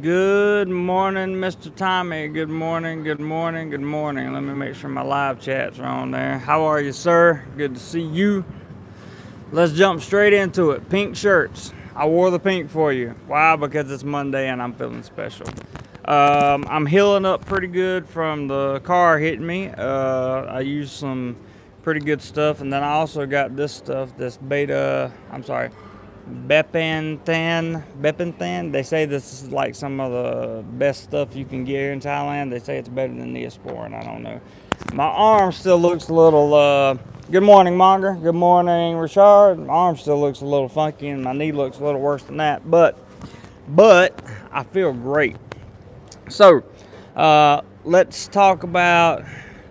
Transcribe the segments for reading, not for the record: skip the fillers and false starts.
Good morning, Mr. Tommy. Good morning, good morning, good morning. Let me make sure my live chats are on there. How are you, sir? Good to see you. Let's jump straight into it. Pink shirts. I wore the pink for you. Why? Because it's Monday and I'm feeling special. I'm healing up pretty good from the car hitting me. I used some pretty good stuff, and then I also got this stuff, this Bepanthen. They say this is like some of the best stuff you can get here in Thailand. They say it's better than Neosporin. I don't know. My arm still looks a little, good morning, Monger. Good morning, Richard. My arm still looks a little funky, and my knee looks a little worse than that. But I feel great. So, let's talk about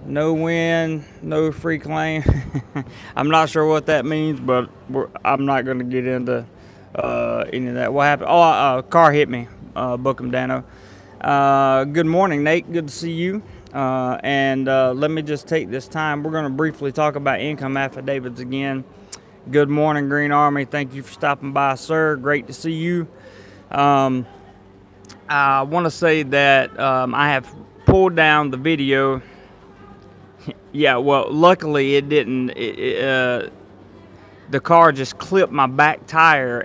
no win, no free claim. I'm not sure what that means, but I'm not going to get into any of that. What happened? Oh, car hit me. Book 'em, Dano. Good morning, Nate. Good to see you. And let me just take this time. We're going to briefly talk about income affidavits again. Good morning, Green Army. Thank you for stopping by, sir. Great to see you. I want to say that I have pulled down the video. Yeah, well, luckily it didn't. The car just clipped my back tire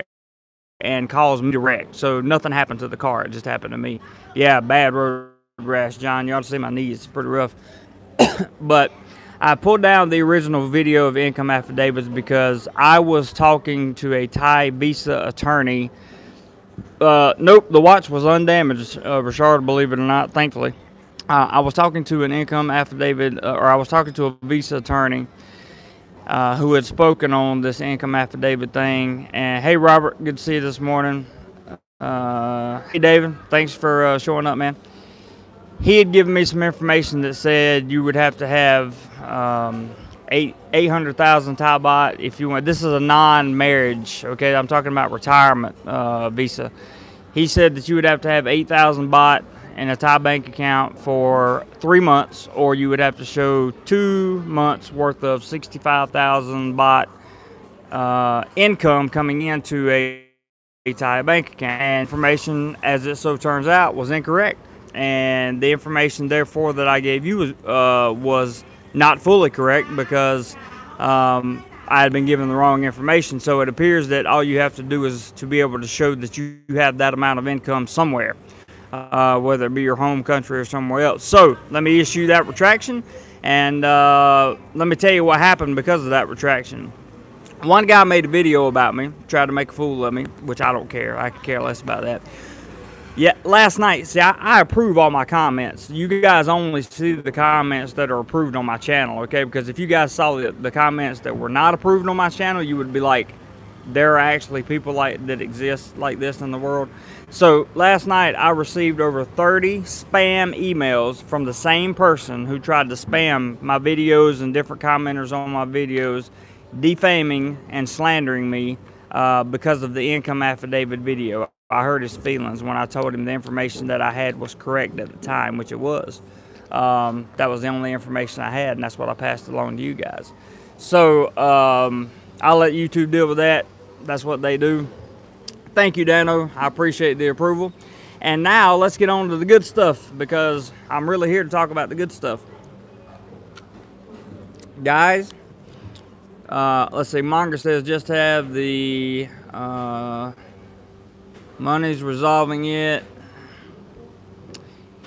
and caused me to wreck. So nothing happened to the car. It just happened to me. Yeah, bad road rash, John. You ought to see my knees. It's pretty rough. But I pulled down the original video of income affidavits because I was talking to a Thai visa attorney. Nope, the watch was undamaged, Richard, believe it or not, thankfully. I was talking to an income affidavit, or I was talking to a visa attorney who had spoken on this income affidavit thing. And hey, Robert, good to see you this morning. Hey, David, thanks for showing up, man. He had given me some information that said you would have to have 800,000 Thai baht if you want. This is a non-marriage, okay? I'm talking about retirement visa. He said that you would have to have 8,000 baht in a Thai bank account for 3 months, or you would have to show 2 months worth of 65,000 baht income coming into a Thai bank account. And information, as it so turns out, was incorrect. And the information, therefore, that I gave you was not fully correct because I had been given the wrong information. So it appears that all you have to do is to be able to show that you have that amount of income somewhere, whether it be your home country or somewhere else. So let me issue that retraction, and let me tell you what happened because of that retraction. One guy made a video about me, tried to make a fool of me, which I don't care. I could care less about that. Yeah, last night, see, I approve all my comments. You guys only see the comments that are approved on my channel, okay? Because if you guys saw the comments that were not approved on my channel, you would be like, there are actually people like that exist like this in the world. So last night, I received over 30 spam emails from the same person who tried to spam my videos and different commenters on my videos, defaming and slandering me because of the income affidavit video. I hurt his feelings when I told him the information that I had was correct at the time, which it was. That was the only information I had, and that's what I passed along to you guys. So I'll let YouTube deal with that. That's what they do. Thank you, Dano. I appreciate the approval. And now let's get on to the good stuff, because I'm really here to talk about the good stuff. Guys, let's see. Monger says just have the... money's resolving it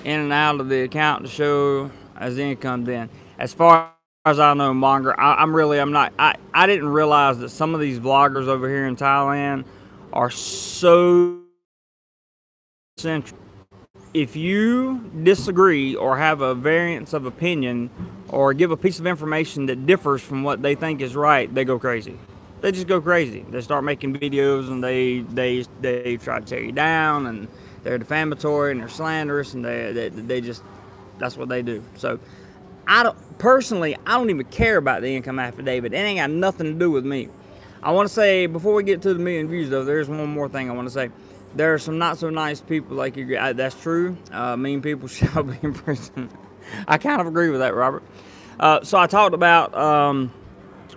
in and out of the account to show as income then. As far as I know, Monger, I didn't realize that some of these vloggers over here in Thailand are so central. If you disagree or have a variance of opinion or give a piece of information that differs from what they think is right, they go crazy. They just go crazy. They start making videos and they try to tear you down, and they're defamatory and they're slanderous, and they just, that's what they do. So I don't even care about the income affidavit. It ain't got nothing to do with me. I want to say, before we get to the 1,000,000 views though, there's one more thing I want to say. There are some not so nice people like you. That's true. Mean people shall be in prison. I kind of agree with that, Robert. So I talked about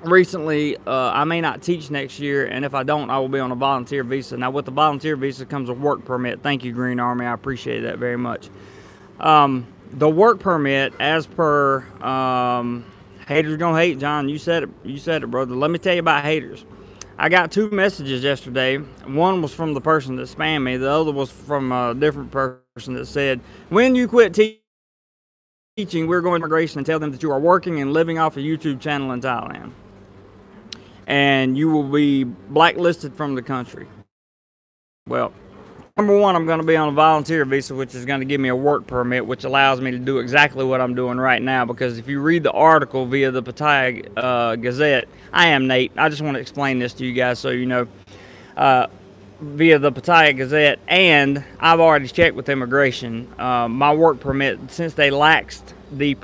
recently, I may not teach next year, and if I don't, I will be on a volunteer visa. Now, with the volunteer visa comes a work permit. Thank you, Green Army. I appreciate that very much. The work permit, as per haters gonna hate, John. You said it. You said it, brother. Let me tell you about haters. I got 2 messages yesterday. One was from the person that spammed me. The other was from a different person that said, "When you quit teaching, we're going to immigration and tell them that you are working and living off a YouTube channel in Thailand, and you will be blacklisted from the country." Well, number one, I'm going to be on a volunteer visa, which is going to give me a work permit, which allows me to do exactly what I'm doing right now. Because if you read the article via the Pattaya Gazette, I am Nate. I just want to explain this to you guys so you know. Via the Pattaya Gazette, and I've already checked with immigration. My work permit, since they laxed the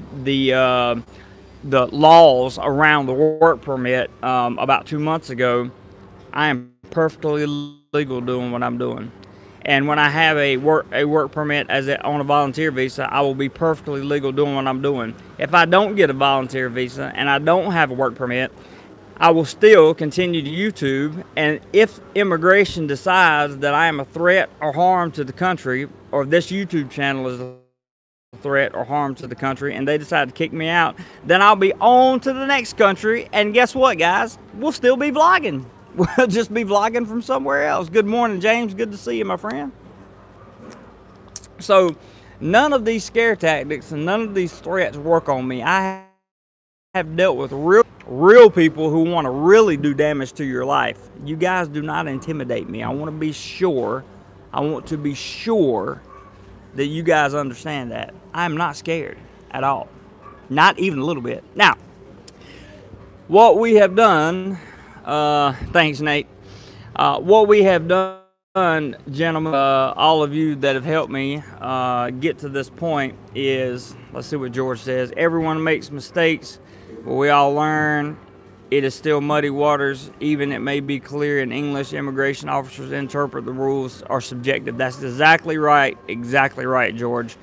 laws around the work permit about 2 months ago, I am perfectly legal doing what I'm doing. And when I have a work permit on a volunteer visa, I will be perfectly legal doing what I'm doing. If I don't get a volunteer visa and I don't have a work permit, I will still continue to YouTube. And if immigration decides that I am a threat or harm to the country, or this YouTube channel is a threat or harm to the country, and they decide to kick me out, then I'll be on to the next country. And guess what, guys? We'll still be vlogging. We'll just be vlogging from somewhere else. Good morning, James. Good to see you, my friend. So none of these scare tactics and none of these threats work on me. I have dealt with real people who want to really do damage to your life. You guys do not intimidate me. I want to be sure that you guys understand that. I'm not scared at all. Not even a little bit. Now, what we have done, thanks, Nate. What we have done, gentlemen, all of you that have helped me get to this point is, let's see what George says. Everyone makes mistakes, but we all learn. It is still muddy waters. Even it may be clear in English, immigration officers interpret the rules are subjective. That's exactly right, George.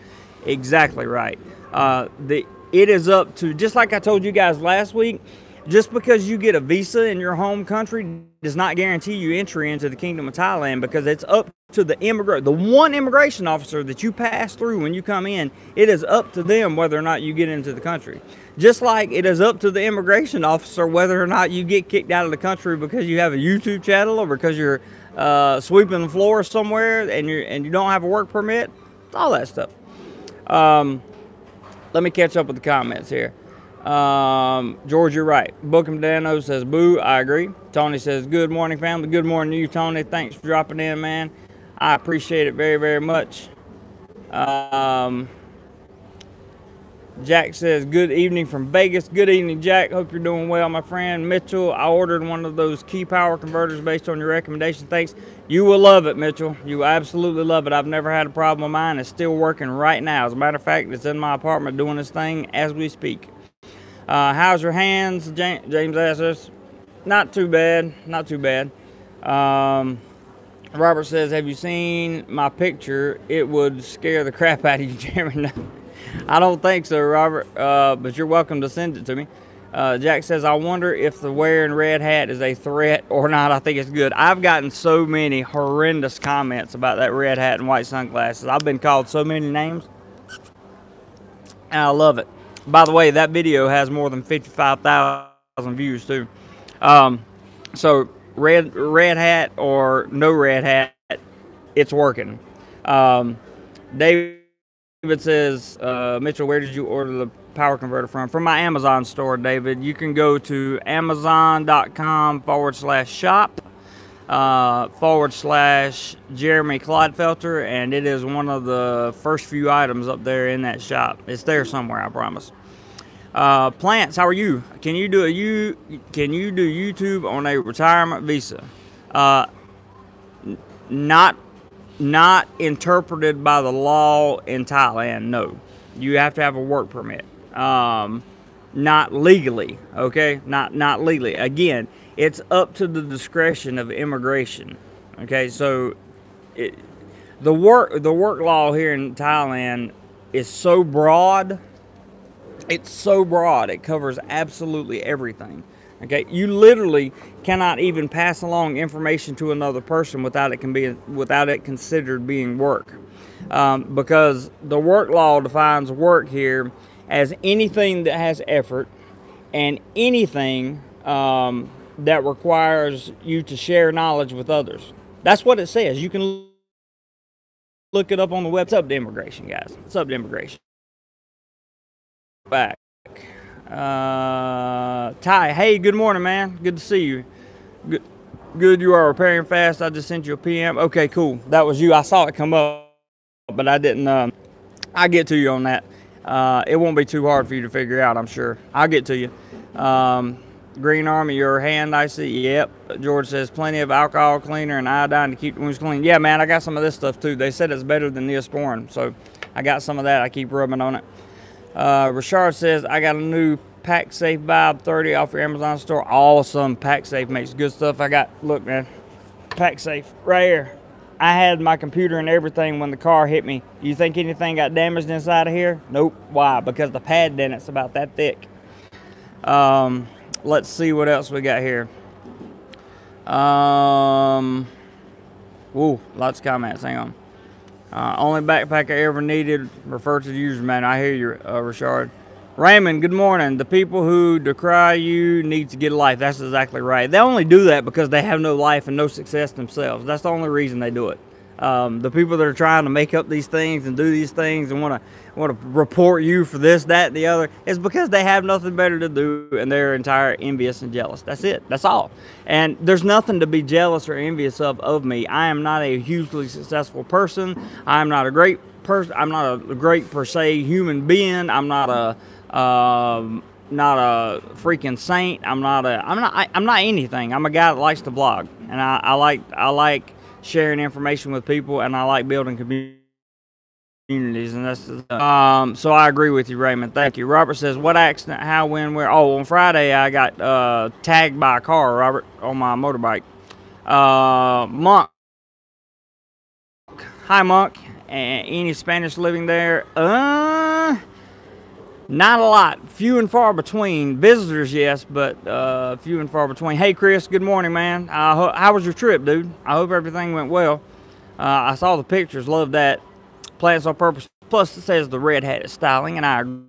Exactly right. It is up to, just like I told you guys last week, just because you get a visa in your home country does not guarantee you entry into the Kingdom of Thailand, because it's up to the one immigration officer that you pass through when you come in. It is up to them whether or not you get into the country. Just like it is up to the immigration officer whether or not you get kicked out of the country because you have a YouTube channel or because you're sweeping the floor somewhere and you don't have a work permit. All that stuff. Let me catch up with the comments here. George, you're right. Bookham Dano says, boo, I agree. Tony says, good morning, family. Good morning to you, Tony. Thanks for dropping in, man. I appreciate it very, very much. Jack says, good evening from Vegas. Good evening, Jack. Hope you're doing well, my friend. Mitchell, I ordered one of those key power converters based on your recommendation. Thanks. You will love it, Mitchell. You will absolutely love it. I've never had a problem with mine. It's still working right now. As a matter of fact, it's in my apartment doing this thing as we speak. How's your hands? James asks us. Not too bad. Not too bad. Robert says, have you seen my picture? It would scare the crap out of you, Jeremy. I don't think so, Robert, but you're welcome to send it to me. Jack says, I wonder if the wearing red hat is a threat or not. I think it's good. I've gotten so many horrendous comments about that red hat and white sunglasses. I've been called so many names, and I love it. By the way, that video has more than 55,000 views, too. So, red hat or no red hat, it's working. David says, Mitchell, where did you order the power converter from? From my Amazon store, David. You can go to amazon.com/shop /Jeremy Clodfelter, and it is one of the first few items up there in that shop. It's there somewhere, I promise. Plants, how are you? Can you do YouTube on a retirement visa? Not interpreted by the law in Thailand, no. You have to have a work permit. Not legally, okay? Not legally. Again, it's up to the discretion of immigration. Okay, so the work law here in Thailand is so broad. It's so broad. It covers absolutely everything. Okay, you literally cannot even pass along information to another person without it considered being work, because the work law defines work here as anything that has effort and anything that requires you to share knowledge with others. That's what it says. You can look it up on the web. It's up to immigration, guys. It's up to immigration. Back. Ty, hey, good morning, man. Good to see you. Good, you are repairing fast. I just sent you a PM. Okay, cool. That was you. I saw it come up, but I didn't. I'll get to you on that. It won't be too hard for you to figure out, I'm sure. I'll get to you. Green Army, your hand, I see. Yep. George says plenty of alcohol cleaner and iodine to keep the wounds clean. Yeah, man, I got some of this stuff too. They said it's better than Neosporin, so I got some of that. I keep rubbing on it. Richard says, I got a new Pack Safe Vibe 30 off your Amazon store. Awesome. Pack Safe makes good stuff. I got, look, man, Pack Safe right here. I had my computer and everything when the car hit me. You think anything got damaged inside of here? Nope. Why? Because the pad in it's about that thick. Let's see what else we got here. Ooh, lots of comments. Hang on. Only backpack I ever needed. Refer to the user manual. I hear you, Richard. Raymond, good morning. The people who decry you need to get a life. That's exactly right. They only do that because they have no life and no success themselves. That's the only reason they do it. The people that are trying to make up these things and do these things and want to report you for this, that, and the other, is because they have nothing better to do and they're entirely envious and jealous. That's it. That's all. And there's nothing to be jealous or envious of me. I am not a hugely successful person. I'm not a great person. I'm not a great per se human being. I'm not a freaking saint. I'm not anything. I'm a guy that likes to blog, and I like sharing information with people, and I like building communities, and that's so I agree with you, Raymond. Thank you. Robert says, what accident, how, when, where? Oh, on Friday I got tagged by a car, Robert, on my motorbike. Monk. Hi, Monk. Any Spanish living there? Not a lot. Few and far between. Visitors, yes, but few and far between. Hey, Chris, good morning, man. How was your trip, dude? I hope everything went well. I saw the pictures. Love that. Plants on purpose. Plus, it says the red hat is styling, and I agree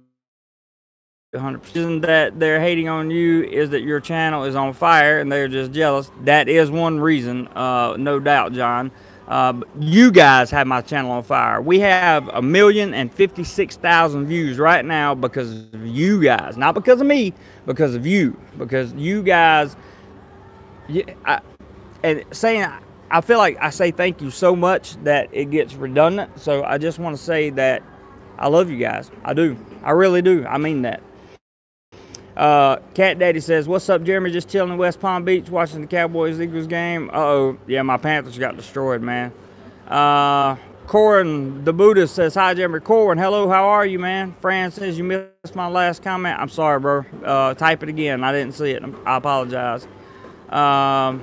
100%. The reason that they're hating on you is that your channel is on fire, and they're just jealous. That is one reason, no doubt, John. You guys have my channel on fire. We have 1,056,000 views right now because of you guys, not because of me, because of you. Because you guys, I feel like I say thank you so much that it gets redundant. So I just want to say that I love you guys. I do. I really do. I mean that. Cat Daddy says, what's up, Jeremy? Just chilling in West Palm Beach watching the Cowboys-Eagles game. Uh-oh. Yeah, my Panthers got destroyed, man. Corin the Buddhist says, hi, Jeremy. Corin, hello, how are you, man? Fran says, you missed my last comment. I'm sorry, bro. Type it again. I didn't see it. I apologize. Avinash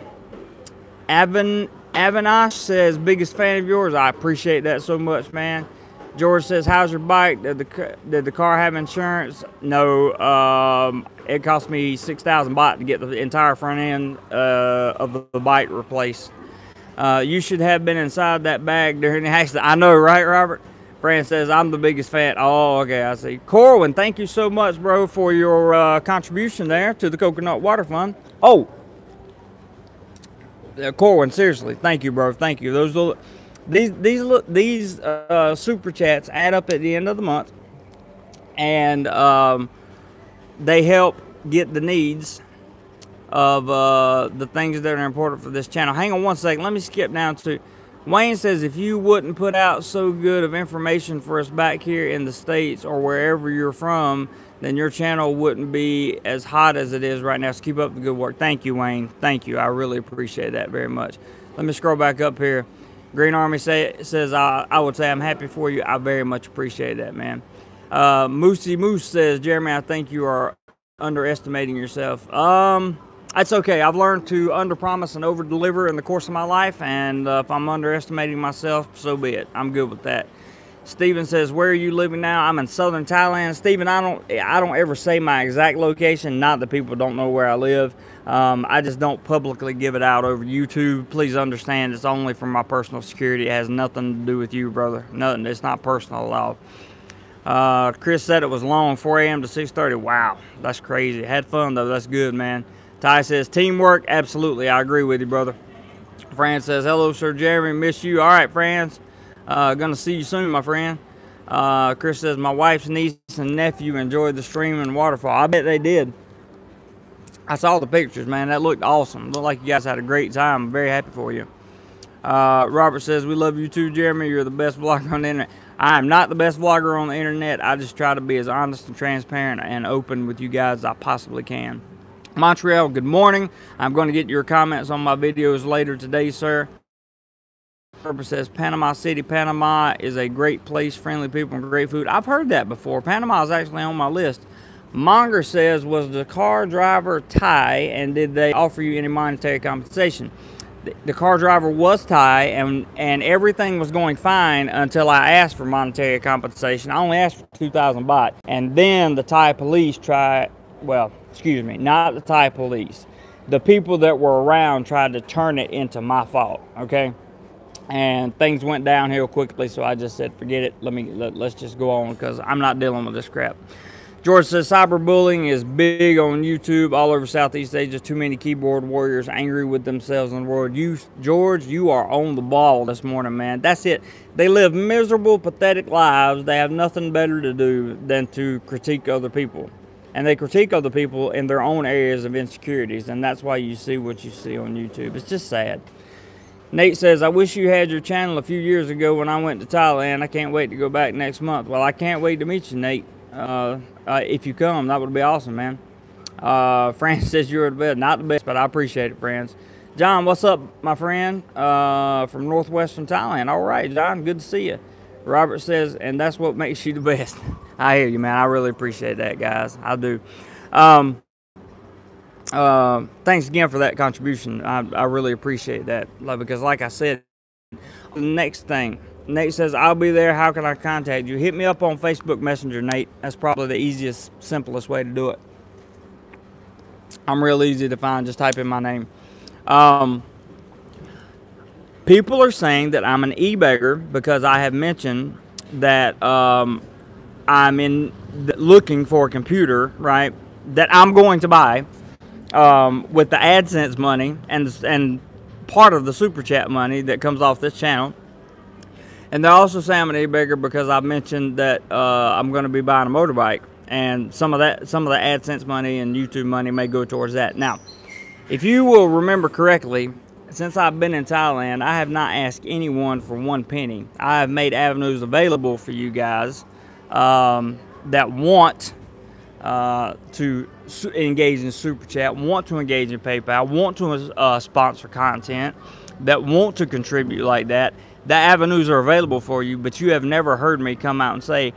says, biggest fan of yours. I appreciate that so much, man. George says, how's your bike? Did the car have insurance? No. It cost me 6,000 baht to get the entire front end of the bike replaced. You should have been inside that bag during the accident. I know, right, Robert? Fran says, I'm the biggest fan. Oh, okay, I see. Corwin, thank you so much, bro, for your contribution there to the Coconut Water Fund. Oh, Corwin, seriously, thank you, bro. Thank you. These super chats add up at the end of the month, and they help get the needs of the things that are important for this channel. Hang on one second. Let me skip down to Wayne says, if you wouldn't put out so good of information for us back here in the States or wherever you're from, then your channel wouldn't be as hot as it is right now. So keep up the good work. Thank you, Wayne. Thank you. I really appreciate that very much. Let me scroll back up here. Green Army says, I would say I'm happy for you. I very much appreciate that, man. Moosey Moose says, Jeremy, I think you are underestimating yourself. That's okay. I've learned to underpromise and overdeliver in the course of my life, and if I'm underestimating myself, so be it. I'm good with that. Steven says, where are you living now? I'm in southern Thailand. Steven, I don't ever say my exact location. Not that people don't know where I live. I just don't publicly give it out over YouTube. Please understand, it's only for my personal security. It has nothing to do with you, brother. Nothing. It's not personal at all. Chris said it was long, 4 a.m. to 6:30. Wow, that's crazy. Had fun, though. That's good, man. Ty says, teamwork. Absolutely. I agree with you, brother. Fran says, hello, Sir Jeremy. Miss you. All right, Franz. Gonna see you soon, my friend. Chris says, my wife's niece and nephew enjoyed the stream and waterfall. I bet they did. I saw the pictures, man. That looked awesome. Looked like you guys had a great time. I'm very happy for you. Robert says, we love you too, Jeremy. You're the best vlogger on the internet. I am not the best vlogger on the internet. I just try to be as honest and transparent and open with you guys as I possibly can. Montreal, good morning. I'm going to get your comments on my videos later today, sir. Purpose says, Panama City, Panama is a great place, friendly people, and great food. I've heard that before. Panama is actually on my list. Monger says, was the car driver Thai, and did they offer you any monetary compensation? The car driver was Thai, and everything was going fine until I asked for monetary compensation. I only asked for 2,000 baht, and then the Thai police tried, well, excuse me, not the Thai police. The people that were around tried to turn it into my fault, okay? And things went downhill quickly, so I just said, forget it. Let's just go on, because I'm not dealing with this crap. George says, cyberbullying is big on YouTube all over Southeast Asia. Too many keyboard warriors angry with themselves in the world. George, you are on the ball this morning, man. That's it. They live miserable, pathetic lives. They have nothing better to do than to critique other people. And they critique other people in their own areas of insecurities, and that's why you see what you see on YouTube. It's just sad. Nate says, I wish you had your channel a few years ago when I went to Thailand. I can't wait to go back next month. Well, I can't wait to meet you, Nate. If you come, that would be awesome, man. Fran says you're the best. Not the best, but I appreciate it, friends. John, what's up, my friend? From northwestern Thailand. All right, John, good to see you. Robert says, and that's what makes you the best. I hear you, man. I really appreciate that, guys. I do. Thanks again for that contribution. I really appreciate that. Because like I said, the next thing, Nate says, I'll be there. How can I contact you? Hit me up on Facebook Messenger, Nate. That's probably the easiest, simplest way to do it. I'm real easy to find. Just type in my name. People are saying that I'm an e-beggar because I have mentioned that I'm looking for a computer, right, that I'm going to buy with the AdSense money and part of the Super Chat money that comes off this channel. And they're also saying I'm an e-beggar because I've mentioned that I'm going to be buying a motorbike, and some of the AdSense money and YouTube money may go towards that. Now, if you will remember correctly, since I've been in Thailand, I have not asked anyone for 1 penny. I have made avenues available for you guys that want to engage in Super Chat, want to engage in PayPal, want to sponsor content, that want to contribute like that. The avenues are available for you, but you have never heard me come out and say,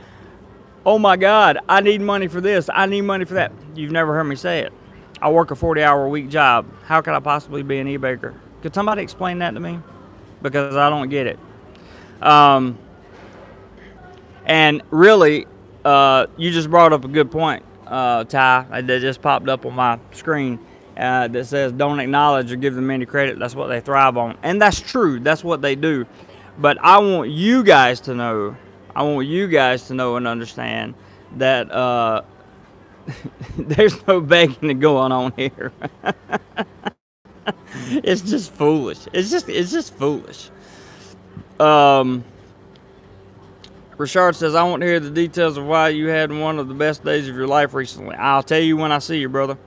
oh my God, I need money for this, I need money for that. You've never heard me say it. I work a 40-hour-a-week job. How could I possibly be an e-beggar? Could somebody explain that to me? Because I don't get it. And really, you just brought up a good point, Ty, that just popped up on my screen that says don't acknowledge or give them any credit. That's what they thrive on. And that's true. That's what they do. But I want you guys to know, and understand that there's no begging going on here. It's just foolish. It's just foolish. Richard says, I want to hear the details of why you had one of the best days of your life recently. I'll tell you when I see you, brother.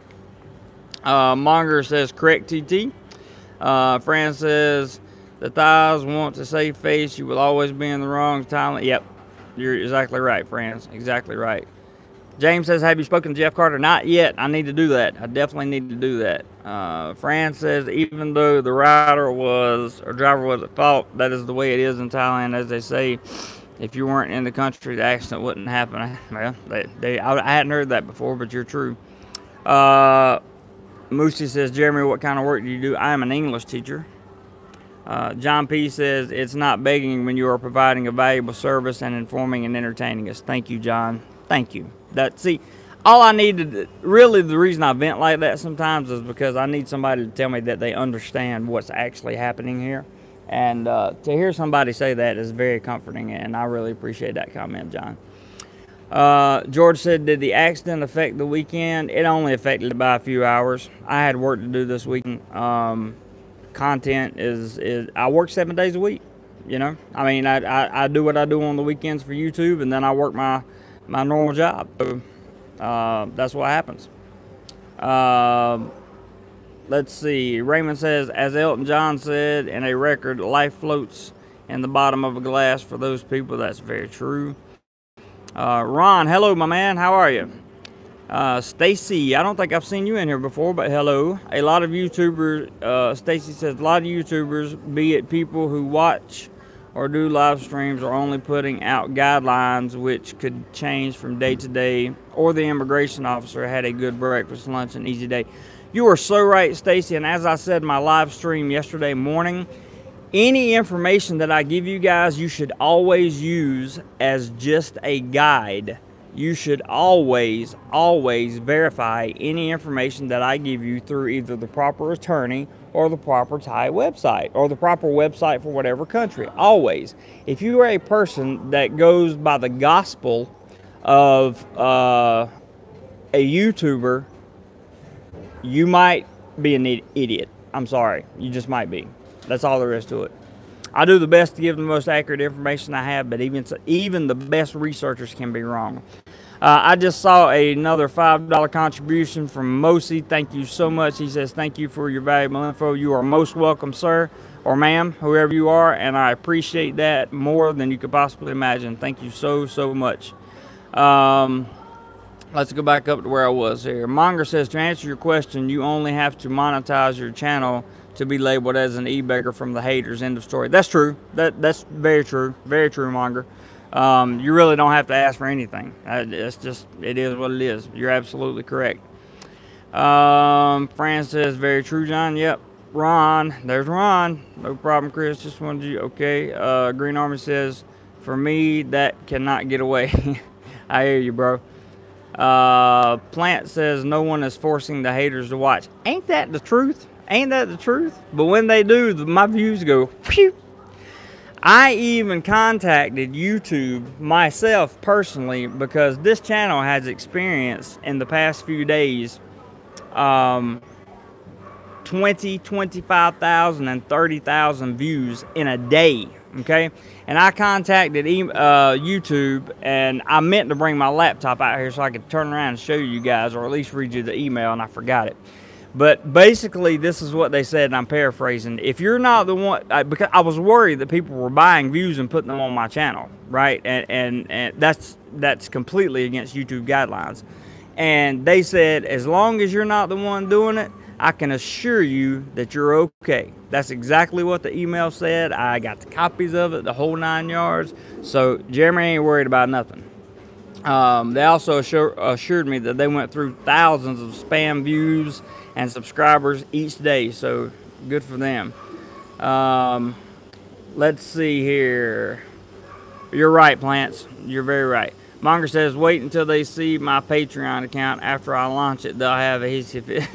Monger says, correct, TT. Fran says, the Thais want to save face. You will always be in the wrong Thailand. Yep, you're exactly right, friends. Exactly right. James says, have you spoken to Jeff Carter? Not yet. I need to do that. I definitely need to do that. Fran says, even though the driver was at fault, that is the way it is in Thailand, as they say. If you weren't in the country, the accident wouldn't happen. Well, I hadn't heard that before, but you're true. Moosey says, Jeremy, what kind of work do you do? I am an English teacher. John P. says, it's not begging when you are providing a valuable service and informing and entertaining us. Thank you, John. Thank you. See, all I needed, really the reason I vent like that sometimes is because I need somebody to tell me that they understand what's actually happening here. And to hear somebody say that is very comforting, and I really appreciate that comment, John. George said, did the accident affect the weekend? It only affected it by a few hours. I had work to do this weekend. Content is I work 7 days a week, you know. I mean, I do what I do on the weekends for YouTube, and then I work my normal job. So that's what happens. Let's see. Raymond says, as Elton John said in a record, life floats in the bottom of a glass for those people. That's very true. Ron, hello, my man. How are you? Stacy, I don't think I've seen you in here before, but hello. A lot of YouTubers, Stacy says, a lot of YouTubers, be it people who watch or do live streams, are only putting out guidelines which could change from day to day, or the immigration officer had a good breakfast, lunch, and easy day. You are so right, Stacy, and as I said in my live stream yesterday morning, any information that I give you guys, you should always use as just a guide. You should always, always verify any information that I give you through either the proper attorney or the proper Thai website, or the proper website for whatever country. Always. If you are a person that goes by the gospel of a YouTuber, you might be an idiot. I'm sorry. You just might be. That's all there is to it. I do the best to give the most accurate information I have, but even the best researchers can be wrong. I just saw another $5 contribution from Mosi. Thank you so much. He says, thank you for your valuable info. You are most welcome, sir, or ma'am, whoever you are, and I appreciate that more than you could possibly imagine. Thank you so, so much. Let's go back up to where I was here. Monger says, to answer your question, you only have to monetize your channel to be labeled as an e-beggar from the haters. End of story. That's true. That's very true. Very true, Monger. You really don't have to ask for anything. It's just, it is what it is. You're absolutely correct. Fran says, very true, John. Yep. Ron, there's Ron. No problem, Chris. Just wanted you. Okay. Green Army says, for me, that cannot get away. I hear you, bro. Plant says, no one is forcing the haters to watch. Ain't that the truth? Ain't that the truth? But when they do, my views go, phew. I even contacted YouTube myself personally because this channel has experienced in the past few days 20, 25,000 and 30,000 views in a day, okay? And I contacted YouTube, and I meant to bring my laptop out here so I could turn around and show you guys, or at least read you the email, and I forgot it. But basically, this is what they said, and I'm paraphrasing. If you're not the one, because I was worried that people were buying views and putting them on my channel, right? And that's completely against YouTube guidelines. And they said, as long as you're not the one doing it, I can assure you that you're okay. That's exactly what the email said. I got the copies of it, the whole 9 yards. So Jeremy ain't worried about nothing. They also assured me that they went through thousands of spam views and subscribers each day, so good for them. Let's see here. You're right, Plants. You're very right. Monger says, wait until they see my Patreon account. After I launch it, they'll have a hissy fit.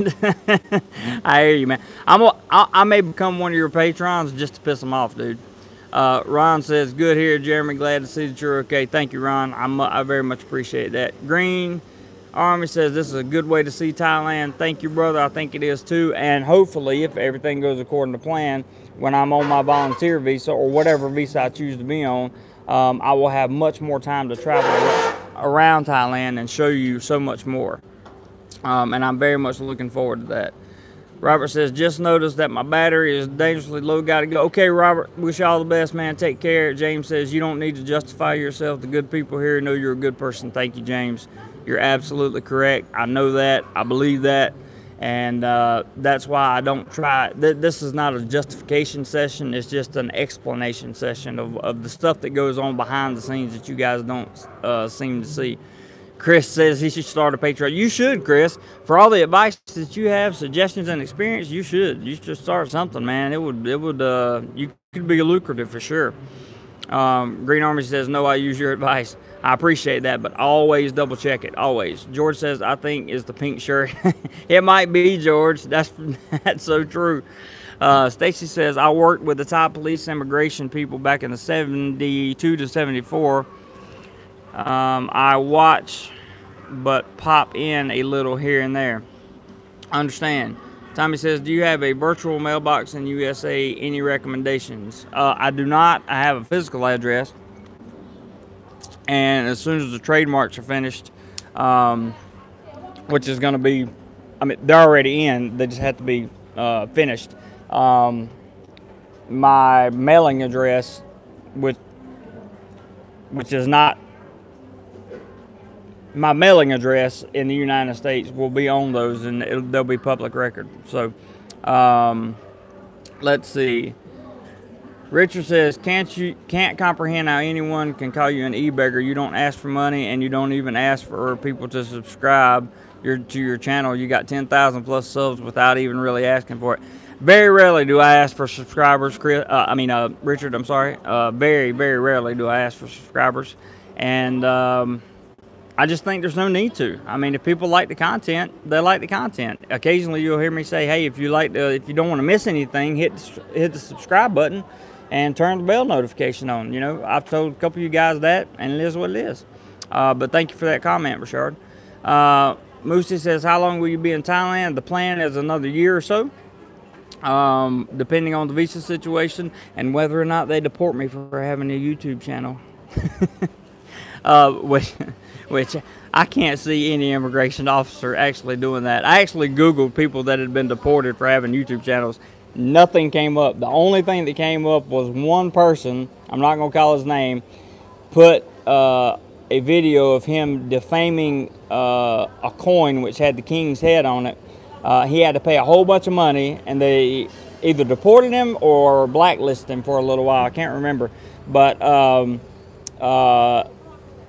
I hear you, man. I may become one of your patrons just to piss them off, dude. Ron says, good here, Jeremy. Glad to see that you're okay. Thank you, Ron. I very much appreciate that. Green Army says, this is a good way to see Thailand. Thank you, brother. I think it is, too. And hopefully, if everything goes according to plan, when I'm on my volunteer visa or whatever visa I choose to be on, I will have much more time to travel around Thailand and show you so much more. And I'm very much looking forward to that. Robert says, just noticed that my battery is dangerously low. Got to go. Okay, Robert, wish you all the best, man. Take care. James says, you don't need to justify yourself. The good people here know you're a good person. Thank you, James. You're absolutely correct. I know that. I believe that. And that's why I don't try. This is not a justification session. It's just an explanation session of the stuff that goes on behind the scenes that you guys don't seem to see. Chris says he should start a Patreon. You should, Chris. For all the advice that you have, suggestions and experience, you should. You should start something, man. You could be lucrative for sure. Green Army says, no, I use your advice. I appreciate that, but always double check it. Always. George says, I think is the pink shirt. It might be, George. That's so true. Stacy says, I worked with the Thai police immigration people back in the 72 to 74. I watch, but pop in a little here and there. Understand. Tommy says, do you have a virtual mailbox in USA? Any recommendations? I do not. I have a physical address. And as soon as the trademarks are finished, which is going to be, I mean, they're already in. They just have to be finished. My mailing address, which is not my mailing address in the United States, will be on those, and they'll be public record. So, let's see. Richard says, can't comprehend how anyone can call you an e-beggar. You don't ask for money, and you don't even ask for people to subscribe to your channel. You got 10,000 plus subs without even really asking for it. Very rarely do I ask for subscribers, Richard, I'm sorry. Very, very rarely do I ask for subscribers. And I just think there's no need to. I mean, if people like the content, they like the content. Occasionally you'll hear me say, hey, if you don't want to miss anything, hit the subscribe button and turn the bell notification on. You know, I've told a couple of you guys that, and it is what it is. But thank you for that comment, Richard. Moosey says, how long will you be in Thailand? The plan is another year or so, depending on the visa situation and whether or not they deport me for having a YouTube channel. Which I can't see any immigration officer actually doing that. I actually Googled people that had been deported for having YouTube channels. Nothing came up. The only thing that came up was one person, I'm not going to call his name, put a video of him defaming a coin which had the king's head on it. He had to pay a whole bunch of money, and they either deported him or blacklisted him for a little while. I can't remember. But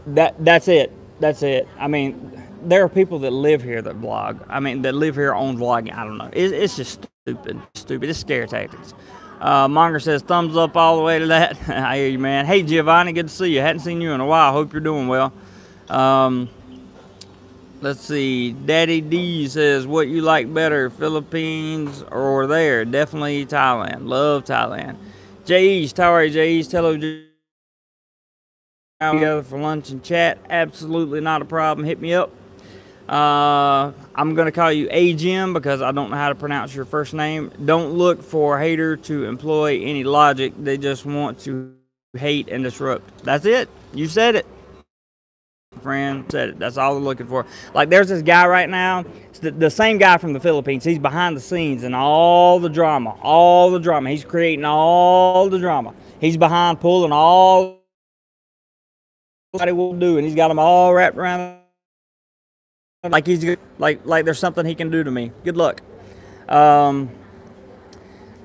that's it. That's it. I mean, there are people that live here that vlog. I mean, that live here on vlogging. I don't know. It's just stupid. Stupid. It's scare tactics. Monger says, thumbs up all the way to that. I hear you, man. Hey, Giovanni, good to see you. Hadn't seen you in a while. Hope you're doing well. Let's see. Daddy D says, what you like better, Philippines or there? Definitely Thailand. Love Thailand. J-East, how are you, J-East? Hello, together for lunch and chat. Absolutely not a problem. Hit me up. I'm going to call you A Jim because I don't know how to pronounce your first name. Don't look for a hater to employ any logic. They just want to hate and disrupt. That's it. You said it. Friend said it. That's all they're looking for. Like, there's this guy right now. It's the same guy from the Philippines. He's behind the scenes and all the drama. All the drama. He's creating all the drama. He's behind pulling all will do, and he's got them all wrapped around like he's like there's something he can do to me. Good luck.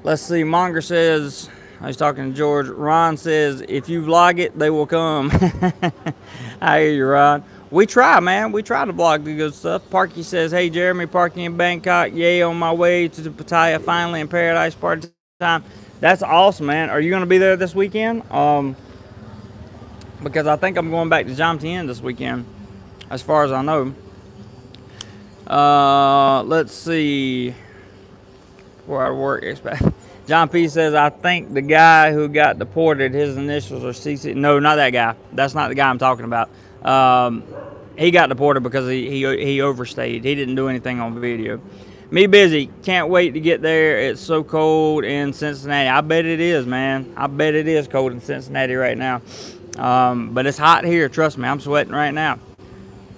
Let's see. Monger says, I was talking to George. Ron says, if you vlog it, they will come. I hear you, Ron. We try, man. We try to vlog the good stuff. Parky says, hey, Jeremy, parking in Bangkok. Yay, on my way to Pattaya, finally in paradise party time. That's awesome, man. Are you going to be there this weekend? Because I think I'm going back to Jomtien this weekend, as far as I know. Let's see. Where I work, expat. John P says, I think the guy who got deported, his initials are CC. No, not that guy. That's not the guy I'm talking about. He got deported because he overstayed. He didn't do anything on video. Me busy. Can't wait to get there. It's so cold in Cincinnati. I bet it is, man. I bet it is cold in Cincinnati right now. But it's hot here. Trust me, I'm sweating right now.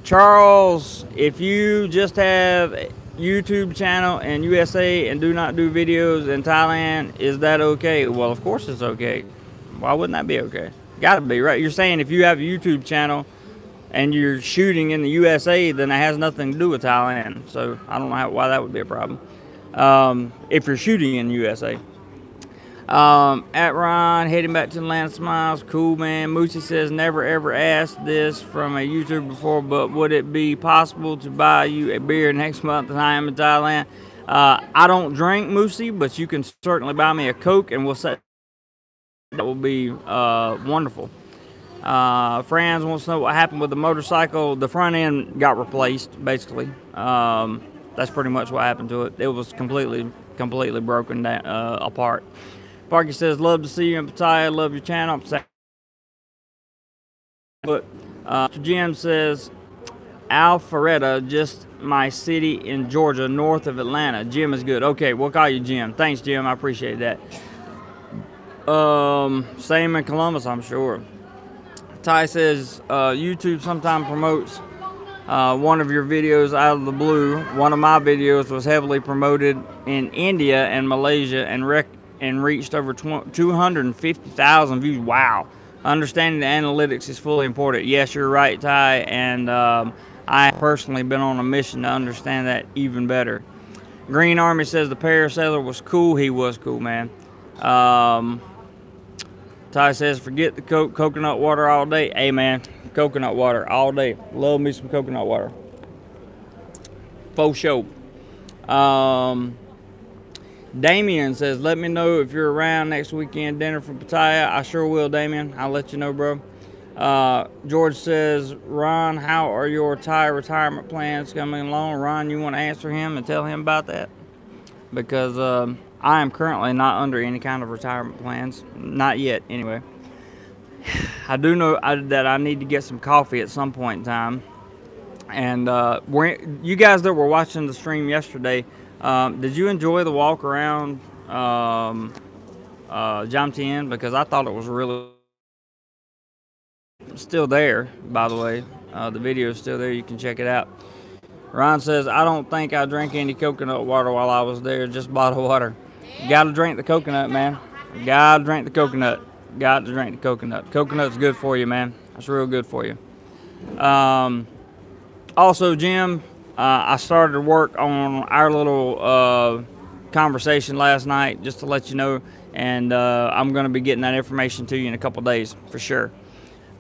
Charles, if you just have a YouTube channel in USA and do not do videos in Thailand, is that okay? Well, of course it's okay. Why wouldn't that be okay? Gotta be, right? You're saying if you have a YouTube channel and you're shooting in the USA, then it has nothing to do with Thailand. So I don't know why that would be a problem. If you're shooting in the USA. At Ron, heading back to Atlanta Smiles. Cool, man. Moosey says, never ever asked this from a YouTuber before, but would it be possible to buy you a beer next month and I am in Thailand? I don't drink, Moosey, but you can certainly buy me a Coke and we'll set. That will be wonderful. Franz wants to know what happened with the motorcycle. The front end got replaced, basically. That's pretty much what happened to it. It was completely broken down, apart. Parky says, love to see you in Pattaya. Love your channel. But Jim says, Alpharetta, just my city in Georgia, north of Atlanta. Jim is good. Okay, we'll call you Jim. Thanks, Jim. I appreciate that. Same in Columbus, I'm sure. Ty says, YouTube sometimes promotes one of your videos out of the blue. One of my videos was heavily promoted in India and Malaysia and reached over 250,000 views. Wow. Understanding the analytics is fully important. Yes, you're right, Ty, and I personally been on a mission to understand that even better. Green Army says the parasailer was cool. He was cool, man. Ty says, forget the Coke, coconut water all day. Hey, man, coconut water all day. Love me some coconut water. Faux show. Damien says, let me know if you're around next weekend dinner from Pattaya. I sure will, Damien. I'll let you know, bro. George says, Ron, how are your Thai retirement plans coming along? Ron, you want to answer him and tell him about that? Because I am currently not under any kind of retirement plans. Not yet, anyway. I do know that I need to get some coffee at some point in time. And you guys that were watching the stream yesterday, did you enjoy the walk around Jomtien? Because I thought it was really still there, by the way. The video is still there. You can check it out. Ron says, I don't think I drank any coconut water while I was there, just bottled water. You gotta drink the coconut, man. You gotta drink the coconut. Got to drink the coconut. Coconut's good for you, man. That's real good for you. Also, Jim, I started work on our little conversation last night, just to let you know, and I'm going to be getting that information to you in a couple days for sure.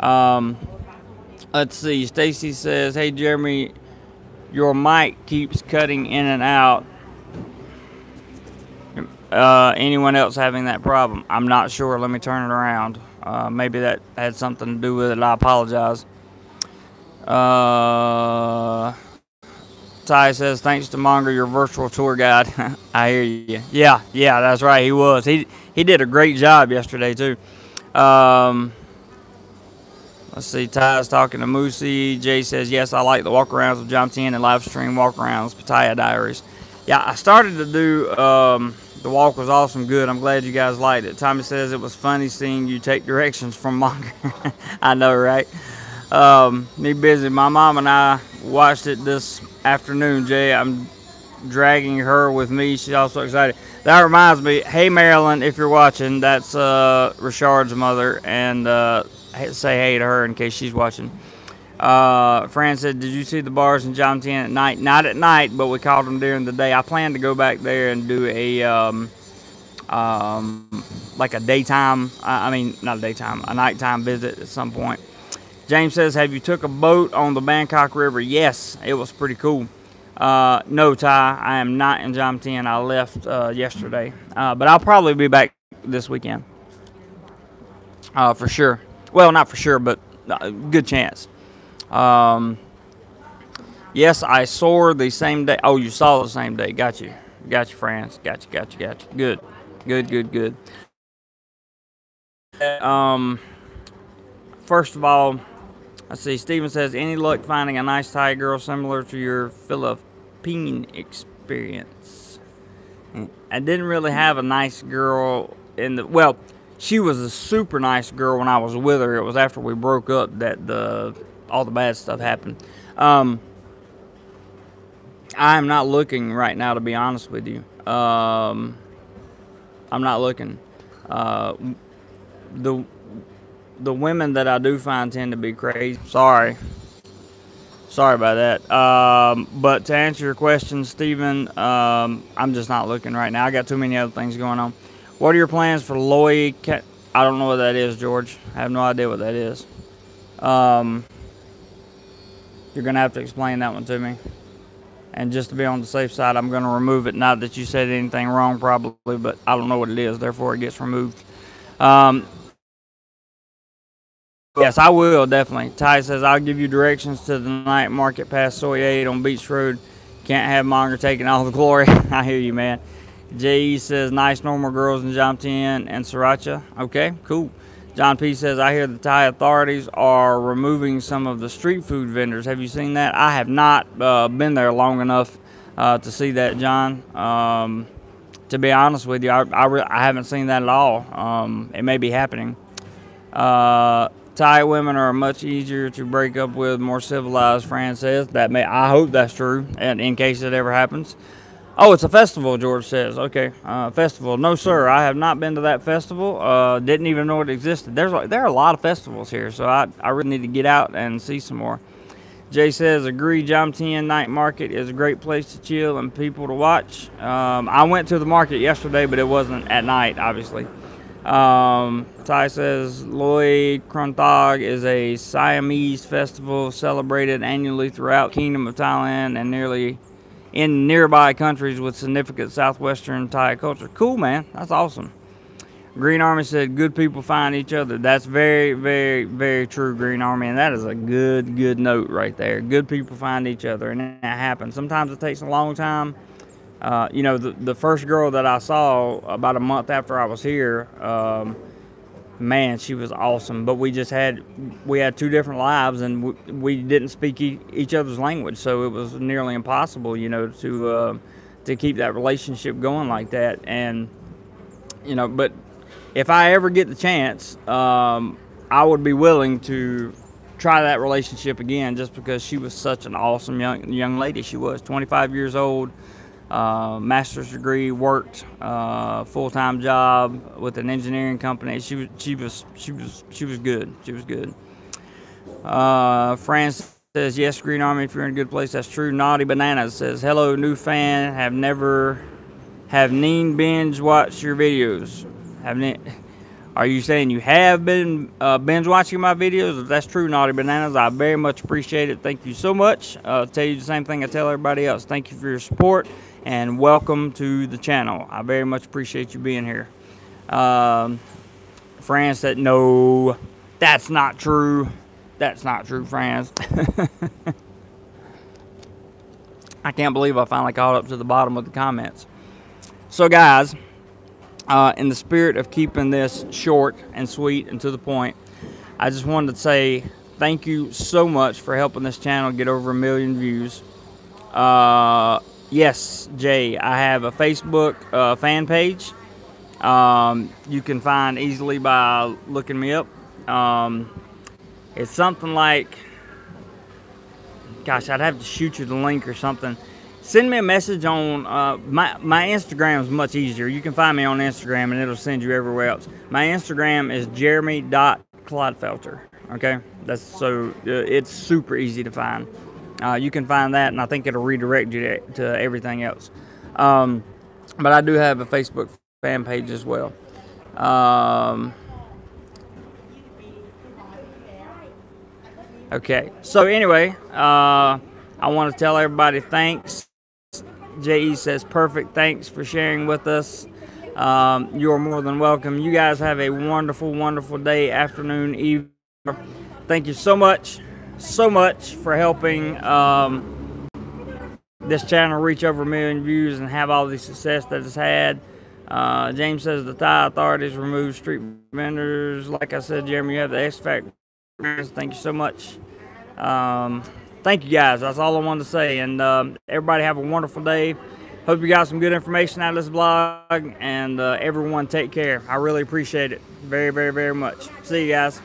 Let's see. Stacy says, hey, Jeremy, your mic keeps cutting in and out. Anyone else having that problem? I'm not sure. Let me turn it around. Maybe that had something to do with it. I apologize. Ty says, thanks to Monger, your virtual tour guide. I hear you. Yeah, that's right. He was. He did a great job yesterday, too. Let's see. Ty's talking to Moosey. Jay says, yes, I like the walk-arounds of Jomtien and live stream walk-arounds, Pattaya Diaries. Yeah, I started to do, the walk was awesome, good. I'm glad you guys liked it. Tommy says it was funny seeing you take directions from Monger. I know, right? Me busy. My mom and I watched it this afternoon, Jay. I'm dragging her with me. She's also excited. That reminds me, hey, Marilyn, if you're watching, that's Richard's mother, and say hey to her in case she's watching. Fran said, did you see the bars in Jomtien at night? Not at night, but we caught them during the day. I plan to go back there and do a like a daytime, not a daytime, a nighttime visit at some point. James says, have you took a boat on the Bangkok River? Yes, it was pretty cool. No, Ty, I am not in Jomtien. I left yesterday, but I'll probably be back this weekend for sure. Well, not for sure, but good chance. Yes, I saw the same day. Oh, you saw the same day. Got you, friends. Got you. Good. First of all, let's see. Steven says, any luck finding a nice Thai girl similar to your Philippine experience? I didn't really have a nice girl well, she was a super nice girl when I was with her. It was after we broke up that all the bad stuff happened. I'm not looking right now, to be honest with you. I'm not looking. The women that I do find tend to be crazy. Sorry about that. But to answer your question, Stephen, I'm just not looking right now. I got too many other things going on. What are your plans for Loy? I don't know what that is, George. I have no idea what that is. You're going to have to explain that one to me. And just to be on the safe side, I'm going to remove it. Not that you said anything wrong, probably, but I don't know what it is. Therefore, it gets removed. Yes, I will, definitely. Ty says, I'll give you directions to the night market past Soy 8 on Beach Road. Can't have Monger taking all the glory. I hear you, man. J.E. says, nice normal girls in Jomtien and Sriracha. Okay, cool. John P. says, I hear the Thai authorities are removing some of the street food vendors. Have you seen that? I have not been there long enough to see that, John. To be honest with you, I haven't seen that at all. It may be happening. Thai women are much easier to break up with, more civilized, Fran says. I hope that's true, and in case it ever happens. Oh, it's a festival, George says. Okay, festival. No, sir, I have not been to that festival. Didn't even know it existed. There are a lot of festivals here, so I really need to get out and see some more. Jay says, agree, Jomtien Night Market is a great place to chill and people to watch. I went to the market yesterday, but it wasn't at night, obviously. Ty says, Loy Krantag is a Siamese festival celebrated annually throughout Kingdom of Thailand and nearly in nearby countries with significant southwestern Thai culture. Cool, man. That's awesome. Green Army said, good people find each other. That's very, very, very true, Green Army, and that is a good note right there. Good people find each other, and that happens. Sometimes it takes a long time. You know, the first girl that I saw about a month after I was here, man, she was awesome. But we had two different lives, and we didn't speak each other's language, so it was nearly impossible, you know, to keep that relationship going like that. And you know, but if I ever get the chance, I would be willing to try that relationship again, just because she was such an awesome young lady. She was 25 years old. Master's degree, worked full-time job with an engineering company. She was good. She was good. Fran says, yes, Green Army, if you're in a good place, that's true. Naughty Bananas says, hello, new fan. Have Neen binge watched your videos? Are you saying you have been binge watching my videos? If that's true, Naughty Bananas, I very much appreciate it. Thank you so much. I'll tell you the same thing I tell everybody else. Thank you for your support and welcome to the channel. I very much appreciate you being here. Fran said, no, that's not true. That's not true, Fran. I can't believe I finally caught up to the bottom of the comments. So, guys, in the spirit of keeping this short and sweet and to the point, I just wanted to say thank you so much for helping this channel get over 1 million views. Yes, Jay, I have a Facebook fan page. You can find easily by looking me up. It's something like, gosh, I'd have to shoot you the link or something. Send me a message on my Instagram is much easier. You can find me on Instagram and it'll send you everywhere else. My Instagram is jeremy.clodfelter. Okay, it's super easy to find. You can find that, and I think it'll redirect you to everything else. But I do have a Facebook fan page as well. Okay, so anyway, I want to tell everybody thanks. J.E. says, perfect. Thanks for sharing with us. You're more than welcome. You guys have a wonderful, wonderful day, afternoon, evening. Thank you so much for helping this channel reach over 1 million views and have all the success that it's had. James says the Thai authorities remove street vendors. Like I said, Jeremy, you have the expat. Thank you so much. Thank you, guys. That's all I wanted to say. And everybody have a wonderful day. Hope you got some good information out of this vlog. And everyone take care. I really appreciate it very, very, very much. See you guys.